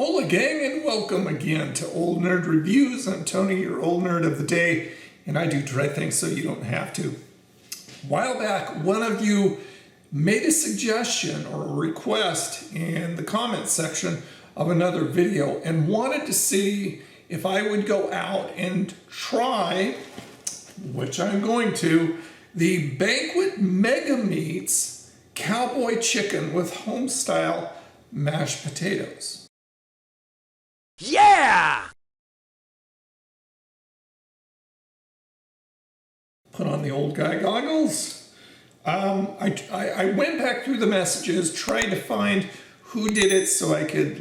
Hola gang, and welcome again to Old Nerd Reviews. I'm Tony, your old nerd of the day, and I do try things so you don't have to. A while back, one of you made a suggestion or a request in the comments section of another video and wanted to see if I would go out and try, which I'm going to, the Banquet Mega Meats Cowboy Chicken with home-style mashed potatoes. Yeah! Put on the old guy goggles. I went back through the messages, tried to find who did it so I could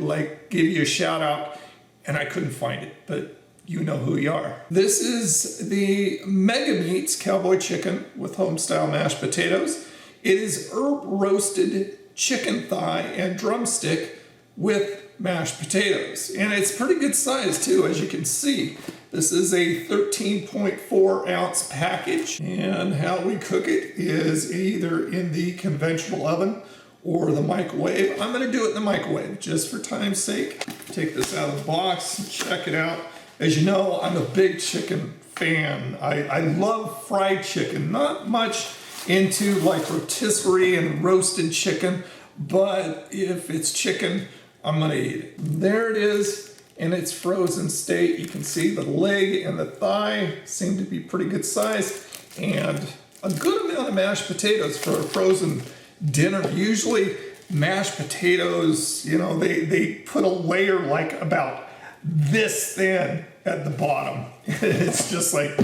give you a shout out, and I couldn't find it, but you know who you are. This is the Mega Meats Cowboy Chicken with home-style mashed potatoes. It is herb roasted chicken thigh and drumstick with mashed potatoes, and it's pretty good size too, as you can see. This is a 13.4 ounce package, and how we cook it is either in the conventional oven or the microwave. I'm going to do it in the microwave just for time's sake. Take this out of the box and check it out. As you know, I'm a big chicken fan. I love fried chicken, not much into like rotisserie and roasted chicken, but if it's chicken, I'm gonna eat it. There it is in its frozen state. You can see the leg and the thigh seem to be pretty good size, and a good amount of mashed potatoes for a frozen dinner. Usually mashed potatoes, you know, they put a layer like about this thin at the bottom. It's just like,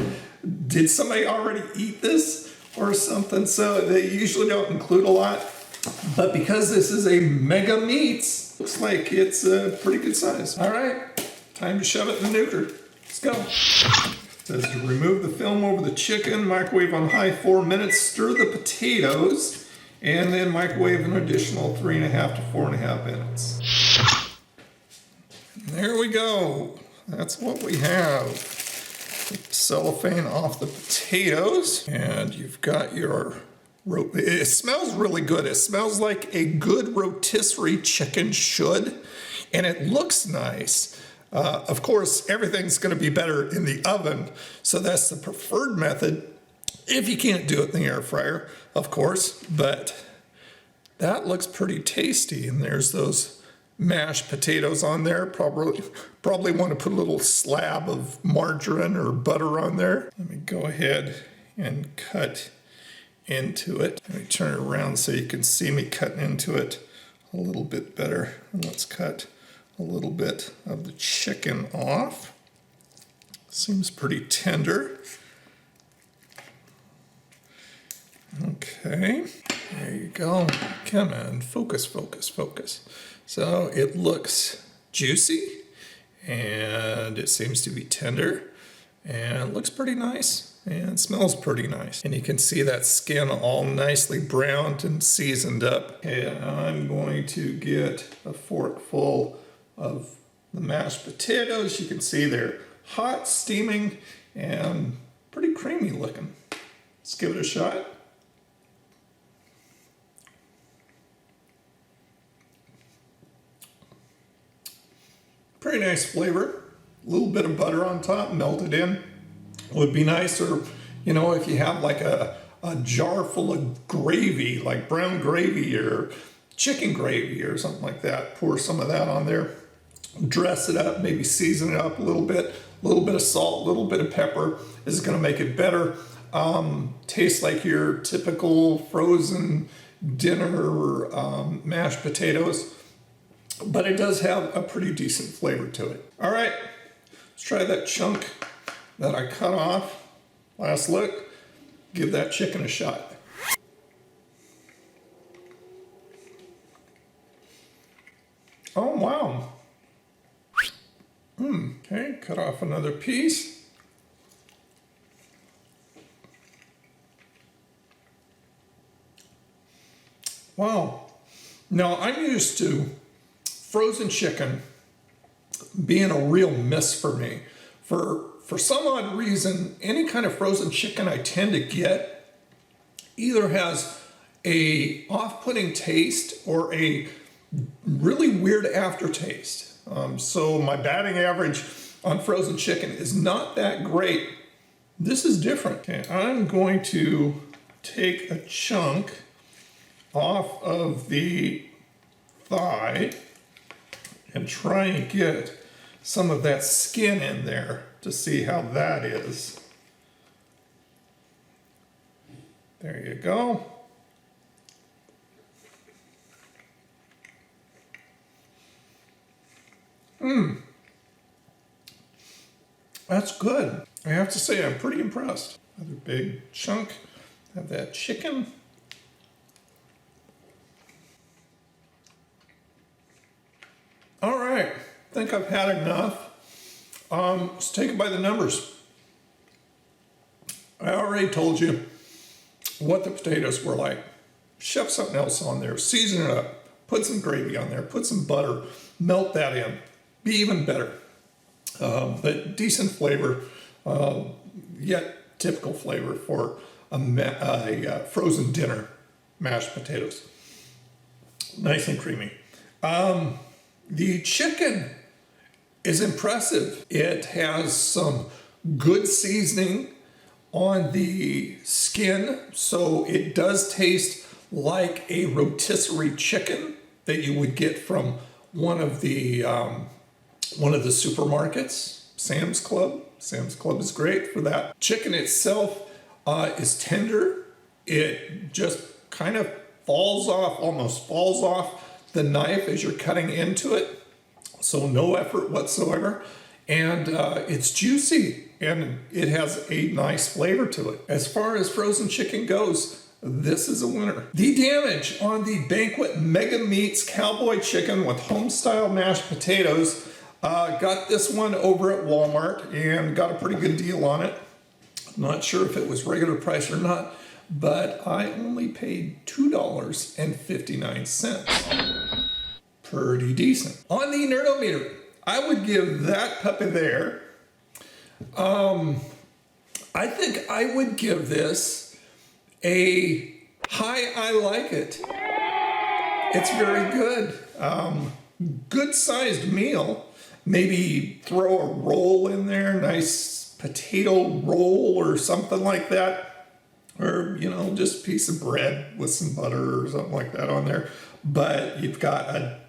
did somebody already eat this or something? So they usually don't include a lot, but because this is a Mega Meats, looks like it's a pretty good size. All right, time to shove it in the nuker. Let's go. It says to remove the film over the chicken, microwave on high 4 minutes, stir the potatoes, and then microwave an additional 3.5 to 4.5 minutes. And there we go. That's what we have. Take the cellophane off the potatoes, and you've got your... It smells really good. It smells like a good rotisserie chicken should, and it looks nice. Of course, everything's going to be better in the oven, so that's the preferred method if you can't do it in the air fryer, of course. But that looks pretty tasty, and there's those mashed potatoes on there. Probably want to put a little slab of margarine or butter on there. Let me go ahead and cut into it. Let me turn it around so you can see me cutting into it a little bit better. And let's cut a little bit of the chicken off. Seems pretty tender. Okay, there you go. Come on, focus, focus, focus. So it looks juicy, and it seems to be tender, and looks pretty nice. And smells pretty nice. And you can see that skin all nicely browned and seasoned up. Okay, I'm going to get a fork full of the mashed potatoes. You can see they're hot, steaming, and pretty creamy looking. Let's give it a shot. Pretty nice flavor. A little bit of butter on top, melted in. Would be nice, or you know, if you have like a jar full of gravy, like brown gravy or chicken gravy or something like that, pour some of that on there, dress it up, maybe season it up a little bit of salt, a little bit of pepper is going to make it better. Tastes like your typical frozen dinner mashed potatoes, but it does have a pretty decent flavor to it. All right, let's try that chunk that I cut off. Last look, give that chicken a shot. Oh, wow. Okay, cut off another piece. Wow. Now, I'm used to frozen chicken being a real miss for me. For some odd reason, any kind of frozen chicken I tend to get either has a off-putting taste or a really weird aftertaste. So my batting average on frozen chicken is not that great. This is different. Okay, I'm going to take a chunk off of the thigh and try and get some of that skin in there to see how that is. There you go. That's good. I have to say, I'm pretty impressed. Another big chunk of that chicken. All right, I think I've had enough. Let's take it by the numbers. I already told you what the potatoes were like. Shove something else on there, season it up, put some gravy on there, put some butter, melt that in, be even better. But decent flavor, yet typical flavor for a frozen dinner, mashed potatoes. Nice and creamy. The chicken is impressive. It has some good seasoning on the skin, so it does taste like a rotisserie chicken that you would get from one of the supermarkets. Sam's Club. Sam's Club is great for that. Chicken itself is tender. It just kind of almost falls off the knife as you're cutting into it. So no effort whatsoever. And it's juicy and it has a nice flavor to it. As far as frozen chicken goes, this is a winner. The damage on the Banquet Mega Meats Cowboy Chicken with home-style mashed potatoes. Got this one over at Walmart and got a pretty good deal on it. Not sure if it was regular price or not, but I only paid $2.59. Pretty decent. On the Nerdometer, I would give that puppy there, I think I would give this a high I like it. It's very good. Good sized meal. Maybe throw a roll in there, nice potato roll or something like that. Or, you know, just a piece of bread with some butter or something like that on there. But you've got a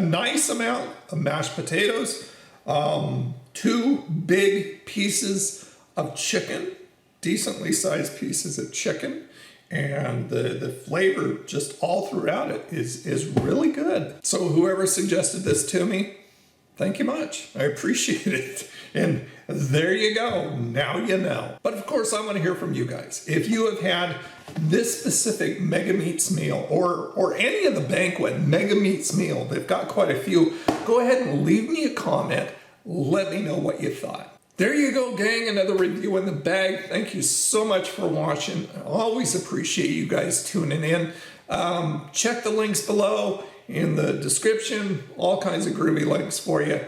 nice amount of mashed potatoes, 2 big pieces of chicken, decently sized pieces of chicken, and the flavor just all throughout it is really good. So whoever suggested this to me, thank you much. I appreciate it. And there you go. Now you know. But of course, I want to hear from you guys. If you have had this specific Mega Meats meal or any of the Banquet Mega Meats meal, they've got quite a few, go ahead and leave me a comment. Let me know what you thought. There you go, gang. Another review in the bag. Thank you so much for watching. I always appreciate you guys tuning in. Check the links below in the description. All kinds of groovy links for you.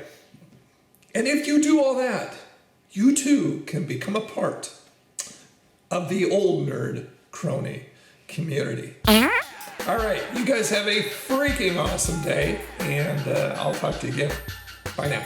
And if you do all that, you too can become a part of the old nerd Crony community. All right, you guys have a freaking awesome day, and I'll talk to you again. Bye now.